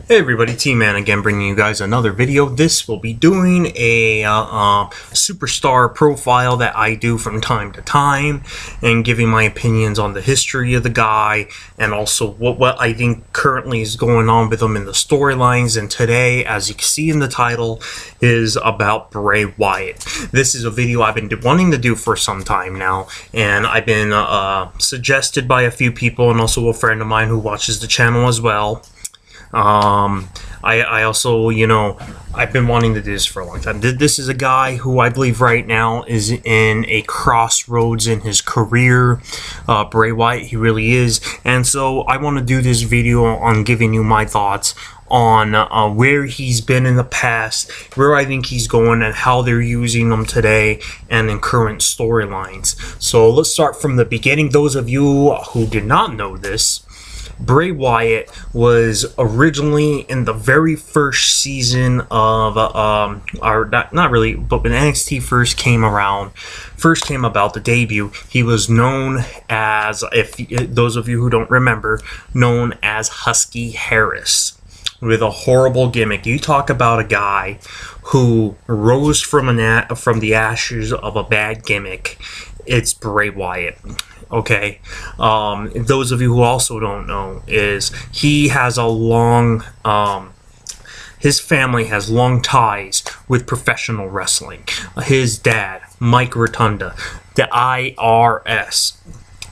Hey everybody, T-Man again, bringing you guys another video. This will be doing a superstar profile that I do from time to time and giving my opinions on the history of the guy and also what I think currently is going on with him in the storylines. And today, as you can see in the title, is about Bray Wyatt. This is a video I've been wanting to do for some time now, and I've been suggested by a few people and also a friend of mine who watches the channel as well. I also, I've been wanting to do this for a long time. This is a guy who I believe right now is in a crossroads in his career. Bray Wyatt, he really is. And so I want to do this video on giving you my thoughts on where he's been in the past, where I think he's going, and how they're using him today and in current storylines. So let's start from the beginning. Those of you who did not know this, Bray Wyatt was originally in the very first season of, not really, but when NXT first came about, the debut, he was known as, if those of you who don't remember, known as Husky Harris, with a horrible gimmick. You talk about a guy who rose from the ashes of a bad gimmick. It's Bray Wyatt. Okay, those of you who also don't know, is he has a long, his family has long ties with professional wrestling. His dad, Mike Rotunda, the IRS.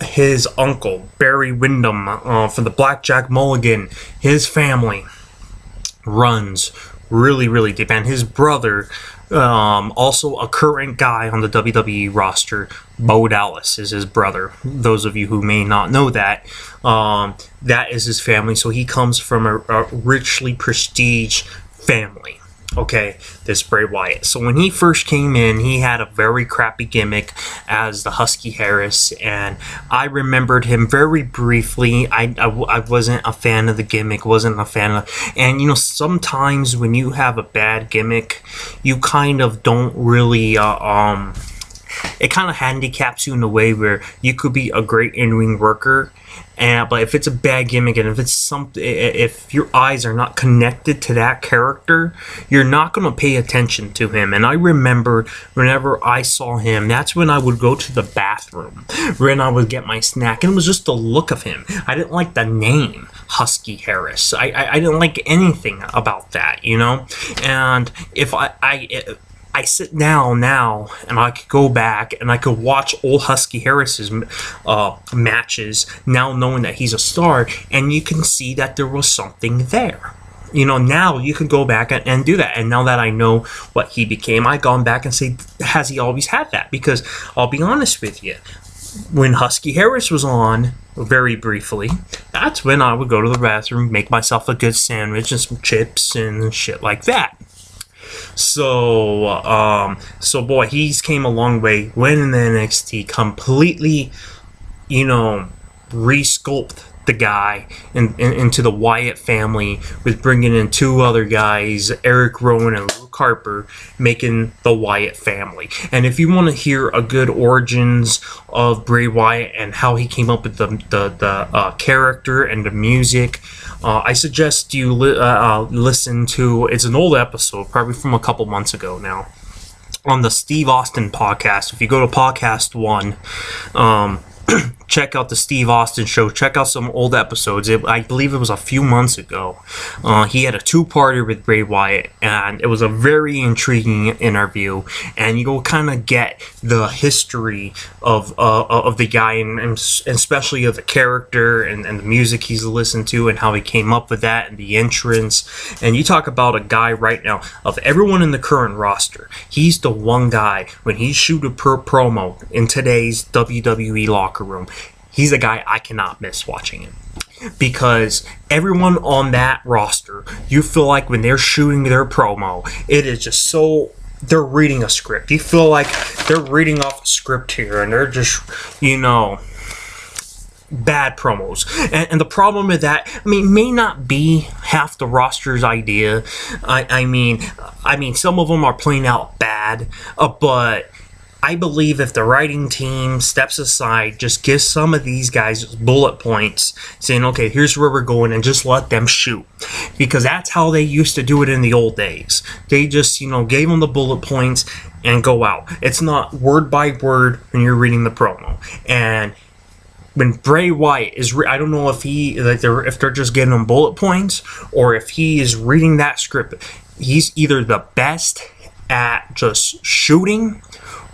His uncle, Barry Windham, from the Blackjack Mulligan, his family runs really deep. And his brother, also a current guy on the WWE roster, Bo Dallas is his brother. Those of you who may not know that, that is his family. So he comes from a richly prestiged family. Okay, this Bray Wyatt. So when he first came in, he had a very crappy gimmick as the Husky Harris, and I remembered him very briefly. I wasn't a fan of the gimmick, and sometimes when you have a bad gimmick, you kind of don't really, it kind of handicaps you in a way where you could be a great in-ring worker, but if it's a bad gimmick and if your eyes are not connected to that character, you're not going to pay attention to him. And I remember whenever I saw him, that's when I would go to the bathroom, when I would get my snack, and it was just the look of him. I didn't like the name Husky Harris. I didn't like anything about that, and if I sit down now and I could go back and I could watch old Husky Harris's matches, now knowing that he's a star, and you can see that there was something there. Now you can go back and do that. And now that I know what he became, I've gone back and say, has he always had that? Because I'll be honest with you, when Husky Harris was on, very briefly, that's when I would go to the bathroom, make myself a good sandwich and some chips and shit like that. So boy, he's came a long way when in the NXT, completely, resculpt the guy into the Wyatt family, with bringing in two other guys, Eric Rowan and Luke Harper, making the Wyatt family. And if you want to hear a good origins of Bray Wyatt and how he came up with the character and the music, I suggest you listen to, it's an old episode, probably from a couple months ago now, on the Steve Austin podcast. If you go to podcast 1, check out the Steve Austin show. Check out some old episodes. I believe it was a few months ago. He had a two-parter with Bray Wyatt, and it was a very intriguing interview. And you'll kind of get the history of the guy, and especially of the character and the music he's listened to, and how he came up with that, and the entrance. And you talk about a guy right now, of everyone in the current roster, he's the one guy, when he shoot a promo in today's WWE locker room, he's a guy I cannot miss watching him. Because everyone on that roster, you feel like when they're shooting their promo, it is just so, they're reading a script. You feel like they're reading off a script here, and they're just, bad promos. And the problem with that, may not be half the roster's idea. I mean, some of them are playing out bad, but I believe if the writing team steps aside, just gives some of these guys bullet points, saying, okay, here's where we're going, and just let them shoot. Because that's how they used to do it in the old days. They just, gave them the bullet points and go out. It's not word by word when you're reading the promo. And when Bray Wyatt is, I don't know if they're just giving him bullet points, or if he is reading that script. He's either the best at just shooting,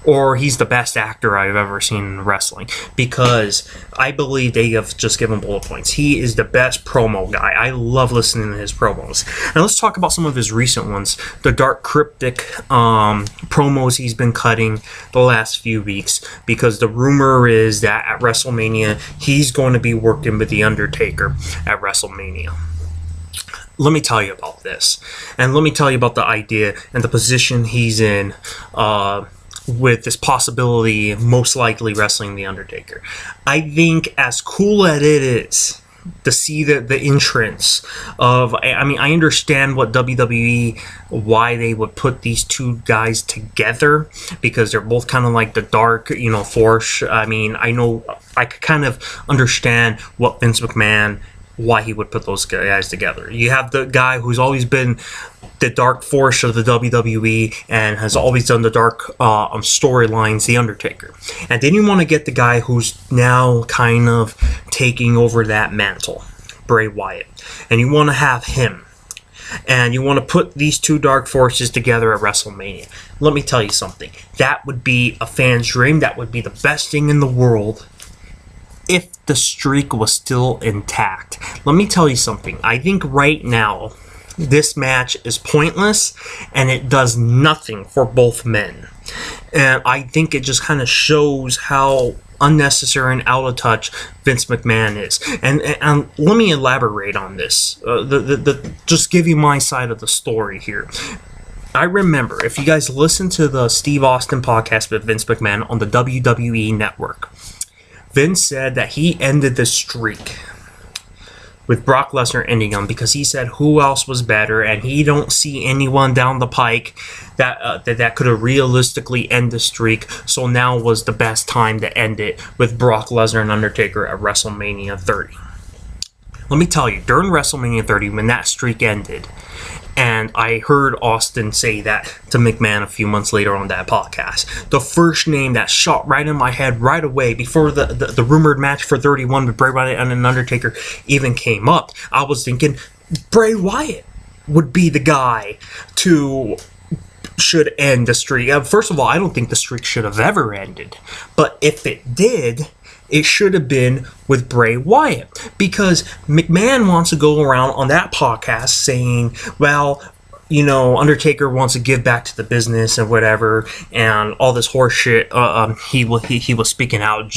or he's the best actor I've ever seen in wrestling, because I believe they have just given bullet points. He is the best promo guy. I love listening to his promos. And let's talk about some of his recent ones. The dark, cryptic promos he's been cutting the last few weeks, because the rumor is that at WrestleMania, he's going to be working with The Undertaker at WrestleMania. Let me tell you about this. And let me tell you about the idea and the position he's in, with this possibility, most likely wrestling The Undertaker. I think as cool as it is to see the entrance of, I understand what WWE, why they would put these two guys together, because they're both kind of like the dark, force. I know, I could kind of understand what Vince McMahon, why he would put those guys together. You have the guy who's always been the dark force of the WWE and has always done the dark storylines, The Undertaker. And then you want to get the guy who's now kind of taking over that mantle, Bray Wyatt. And you want to have him. And you want to put these two dark forces together at WrestleMania. Let me tell you something. That would be a fan's dream. That would be the best thing in the world if the streak was still intact. Let me tell you something. I think right now, this match is pointless, and it does nothing for both men. And I think it just kind of shows how unnecessary and out of touch Vince McMahon is. And let me elaborate on this. Just give you my side of the story here. I remember, if you guys listen to the Steve Austin podcast with Vince McMahon on the WWE Network, Vince said that he ended the streak with Brock Lesnar ending him because he said who else was better, and he don't see anyone down the pike that could have realistically end the streak. So now was the best time to end it with Brock Lesnar and Undertaker at WrestleMania 30. Let me tell you, during WrestleMania 30, when that streak ended, and I heard Austin say that to McMahon a few months later on that podcast, the first name that shot right in my head right away before the rumored match for 31 with Bray Wyatt and Undertaker even came up, I was thinking Bray Wyatt would be the guy should end the streak. First of all, I don't think the streak should have ever ended. But if it did, it should have been with Bray Wyatt, because McMahon wants to go around on that podcast saying, well, Undertaker wants to give back to the business and whatever, and all this horse shit. He was speaking out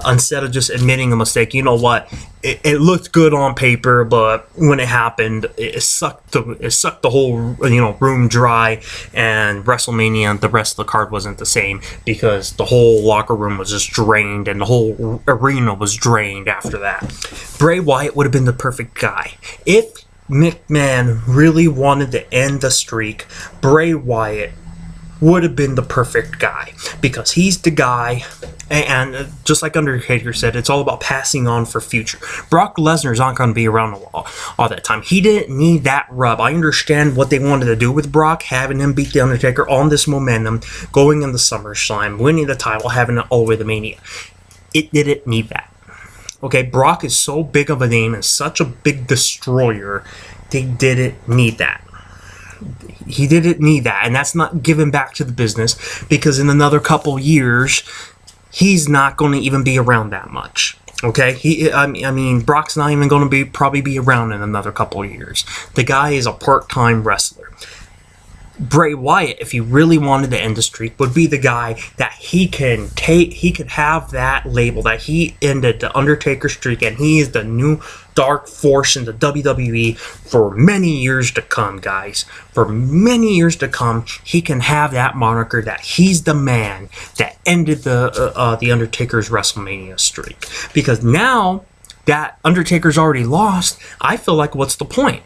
instead of just admitting a mistake. You know what? It looked good on paper, but when it happened, it sucked the whole room dry. And WrestleMania, the rest of the card wasn't the same because the whole locker room was just drained and the whole arena was drained after that. Bray Wyatt would have been the perfect guy if McMahon really wanted to end the streak. Bray Wyatt would have been the perfect guy, because he's the guy, and just like Undertaker said, it's all about passing on for future. Brock Lesnar's not going to be around all that time. He didn't need that rub. I understand what they wanted to do with Brock, having him beat The Undertaker on this momentum, going into SummerSlam, winning the title, having it all the way to Mania. It didn't need that. Okay, Brock is so big of a name and such a big destroyer, they didn't need that. He didn't need that, and that's not giving back to the business, because in another couple years, he's not going to even be around that much. Okay, Brock's not even going to probably be around in another couple years. The guy is a part-time wrestler. Bray Wyatt, if he really wanted to end the streak, would be the guy that he could have that label that he ended the Undertaker streak, and he is the new dark force in the WWE for many years to come, guys. For many years to come, he can have that moniker that he's the man that ended the Undertaker's WrestleMania streak. Because now that Undertaker's already lost, I feel like, what's the point?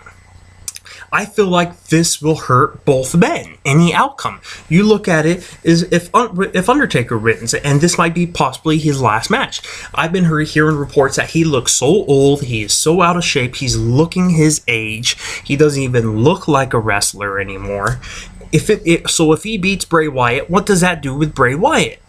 I feel like this will hurt both men. Any outcome. You look at it is if Undertaker wins, and this might be possibly his last match. I've been hearing reports that he looks so old, he is so out of shape, he's looking his age. He doesn't even look like a wrestler anymore. So if he beats Bray Wyatt, what does that do with Bray Wyatt?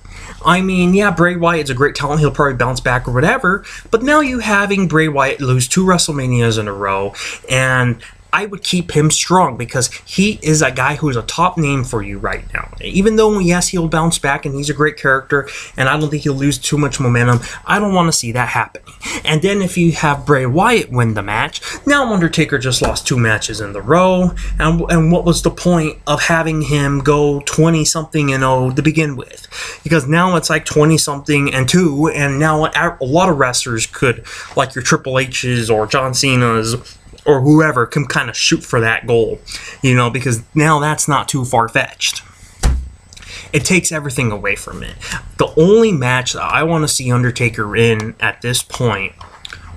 I mean, yeah, Bray Wyatt's a great talent. He'll probably bounce back or whatever. But now you having Bray Wyatt lose 2 WrestleManias in a row, and I would keep him strong because he is a guy who is a top name for you right now. Even though, yes, he'll bounce back and he's a great character, and I don't think he'll lose too much momentum, I don't want to see that happening. And then if you have Bray Wyatt win the match, now Undertaker just lost 2 matches in the row, and what was the point of having him go 20-something-0 to begin with? Because now it's like 20-something-2, and now a lot of wrestlers could, like your Triple H's or John Cena's, or whoever, can kind of shoot for that goal, because now that's not too far-fetched. It takes everything away from it. The only match that I want to see Undertaker in at this point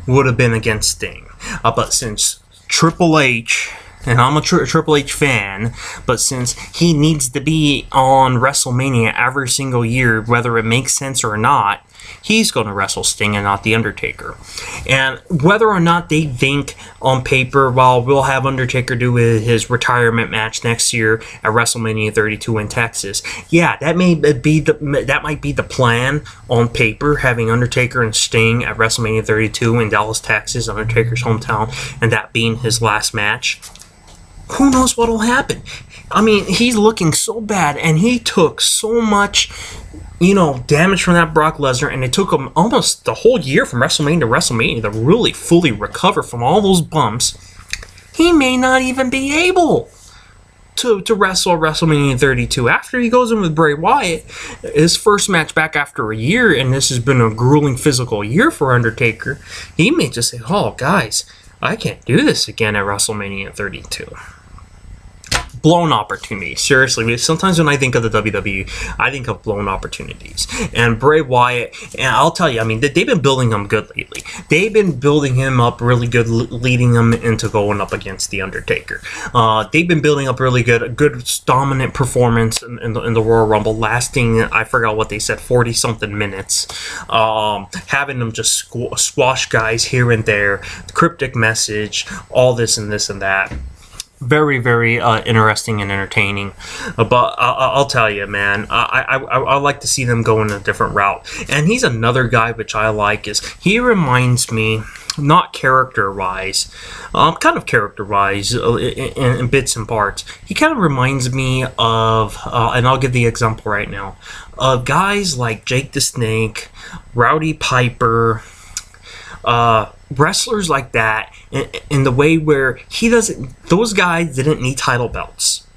would have been against Sting. But since Triple H, and I'm a Triple H fan, but since he needs to be on WrestleMania every single year, whether it makes sense or not, he's going to wrestle Sting and not The Undertaker. And whether or not they think on paper, well, we'll have Undertaker do his retirement match next year at WrestleMania 32 in Texas. Yeah, that might be the plan on paper, having Undertaker and Sting at WrestleMania 32 in Dallas, Texas, Undertaker's hometown, and that being his last match. Who knows what'll happen? I mean, he's looking so bad, and he took so much damage from that Brock Lesnar, and it took him almost the whole year from WrestleMania to WrestleMania to really fully recover from all those bumps. He may not even be able to wrestle WrestleMania 32. After he goes in with Bray Wyatt, his first match back after a year, and this has been a grueling physical year for Undertaker, he may just say, oh, guys, I can't do this again at WrestleMania 32. Blown opportunities. Seriously, sometimes when I think of the WWE, I think of blown opportunities. And Bray Wyatt, and I'll tell you, I mean, they've been building him good lately. They've been building him up really good, leading him into going up against The Undertaker. They've been building up really good dominant performance in the Royal Rumble, lasting, I forgot what they said, 40-something minutes. Having them just squash guys here and there, cryptic message, all this and this and that. Very, very interesting and entertaining. But I'll tell you, man, I like to see them go in a different route. And he's another guy which I like. Is he reminds me, not character-wise, kind of character-wise in bits and parts. He kind of reminds me of, and I'll give the example right now, of guys like Jake the Snake, Rowdy Piper, wrestlers like that, in the way where those guys didn't need title belts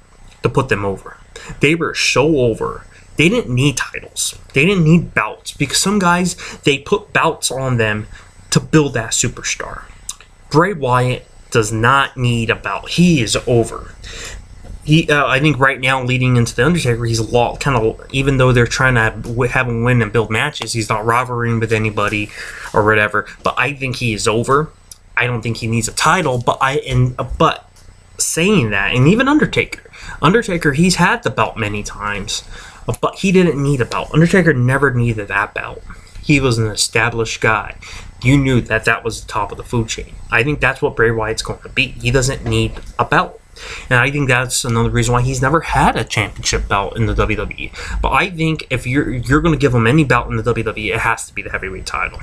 to put them over. They were so over. They didn't need titles. They didn't need belts, because some guys, they put belts on them to build that superstar. Bray Wyatt does not need a belt. He is over. I think right now, leading into The Undertaker, he's kind of, even though they're trying to have him win and build matches, he's not rivaling with anybody or whatever. But I think he is over. I don't think he needs a title. But saying that, and even Undertaker, he's had the belt many times, but he didn't need a belt. Undertaker never needed that belt. He was an established guy. You knew that was the top of the food chain. I think that's what Bray Wyatt's going to be. He doesn't need a belt. And I think that's another reason why he's never had a championship belt in the WWE. But I think if you're going to give him any belt in the WWE, it has to be the heavyweight title.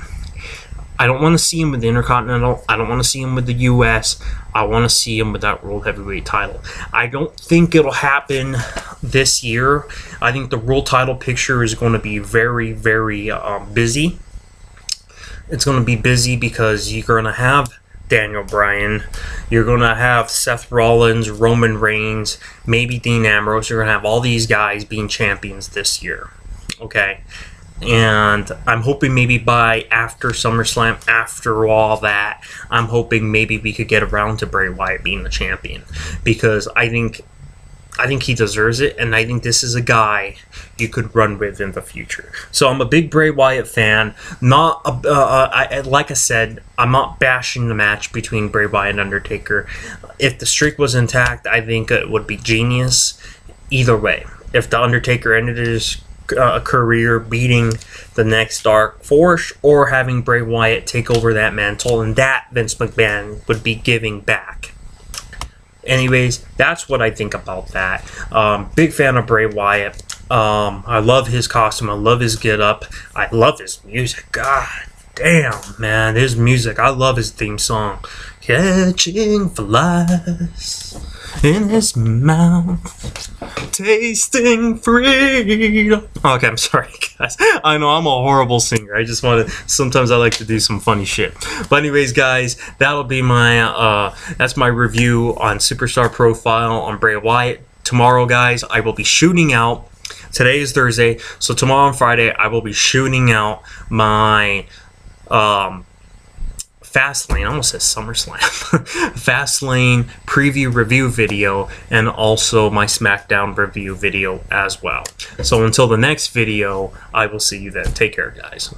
I don't want to see him with the Intercontinental. I don't want to see him with the US. I want to see him with that World Heavyweight title. I don't think it'll happen this year. I think the World title picture is going to be very, very busy. It's going to be busy because you're going to have Daniel Bryan, you're going to have Seth Rollins, Roman Reigns, maybe Dean Ambrose. You're going to have all these guys being champions this year. Okay? And I'm hoping maybe by after SummerSlam, after all that, I'm hoping maybe we could get around to Bray Wyatt being the champion. Because I think I think he deserves it, and I think this is a guy you could run with in the future. So I'm a big Bray Wyatt fan. Not like I said, I'm not bashing the match between Bray Wyatt and Undertaker. If the streak was intact, I think it would be genius. Either way, if the Undertaker ended his career beating the next Dark Force, or having Bray Wyatt take over that mantle, and that Vince McMahon would be giving back. Anyways, that's what I think about that. Big fan of Bray Wyatt. I love his costume. I love his get-up. I love his music. God damn, man. His music. I love his theme song. Catching flies in his mouth, tasting freedom. Okay, I'm sorry, guys. I know I'm a horrible singer. I just want to. Sometimes I like to do some funny shit. But anyways, guys, that'll be my. That's my review on Superstar Profile on Bray Wyatt. Tomorrow, guys, I will be shooting out. Today is Thursday, so tomorrow and Friday I will be shooting out my Fastlane, I almost said SummerSlam, Fastlane preview review video, and also my SmackDown review video as well. So until the next video, I will see you then. Take care, guys.